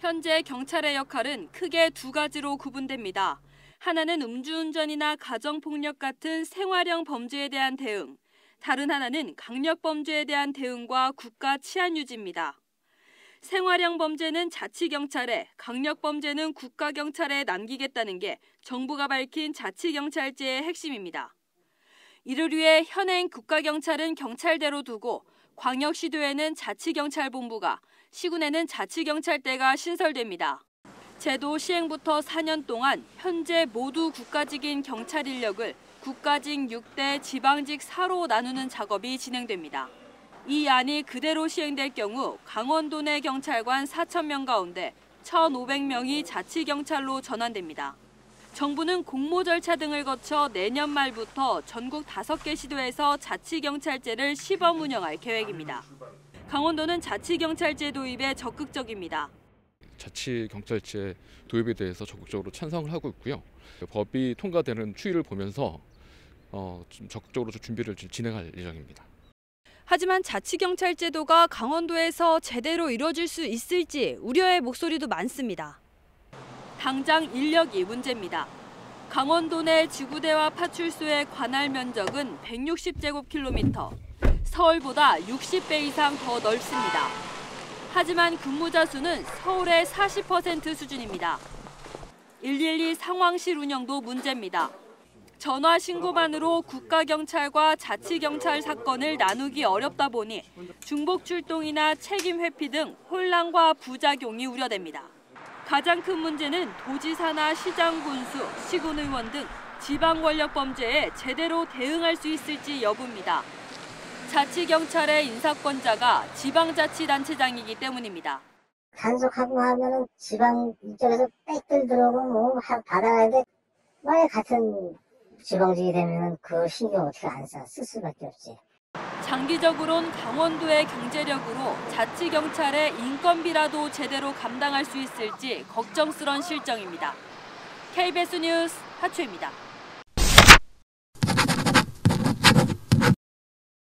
현재 경찰의 역할은 크게 두 가지로 구분됩니다. 하나는 음주운전이나 가정폭력 같은 생활형 범죄에 대한 대응, 다른 하나는 강력범죄에 대한 대응과 국가 치안 유지입니다. 생활형 범죄는 자치경찰에, 강력범죄는 국가경찰에 남기겠다는 게 정부가 밝힌 자치경찰제의 핵심입니다. 이를 위해 현행 국가경찰은 경찰대로 두고 광역시도에는 자치경찰본부가, 시군에는 자치경찰대가 신설됩니다. 제도 시행부터 4년 동안 현재 모두 국가직인 경찰 인력을 국가직 6대 지방직 4로 나누는 작업이 진행됩니다. 이 안이 그대로 시행될 경우 강원도 내 경찰관 4,000명 가운데 1,500명이 자치경찰로 전환됩니다. 정부는 공모 절차 등을 거쳐 내년 말부터 전국 5개 시도에서 자치경찰제를 시범 운영할 계획입니다. 강원도는 자치경찰제 도입에 적극적입니다. 자치경찰제 도입에 대해서 적극적으로 찬성을 하고 있고요. 법이 통과되는 추이를 보면서 좀 적극적으로 준비를 진행할 예정입니다. 하지만 자치경찰제도가 강원도에서 제대로 이뤄질 수 있을지 우려의 목소리도 많습니다. 당장 인력이 문제입니다. 강원도 내 지구대와 파출소의 관할 면적은 160제곱킬로미터, 서울보다 60배 이상 더 넓습니다. 하지만 근무자 수는 서울의 40% 수준입니다. 112 상황실 운영도 문제입니다. 전화 신고만으로 국가경찰과 자치경찰 사건을 나누기 어렵다 보니 중복 출동이나 책임 회피 등 혼란과 부작용이 우려됩니다. 가장 큰 문제는 도지사나 시장 군수, 시군 의원 등 지방 권력 범죄에 제대로 대응할 수 있을지 여부입니다. 자치경찰의 인사권자가 지방자치단체장이기 때문입니다. 단속하고 하면은 지방 이쪽에서 빽들 들어오고 뭐 받아야 돼. 왜 같은 지방직이 되면은 그 신경 어떻게 안 써? 쓸 수밖에 없지. 장기적으론 강원도의 경제력으로 자치경찰의 인건비라도 제대로 감당할 수 있을지 걱정스런 실정입니다. KBS 뉴스 하초입니다.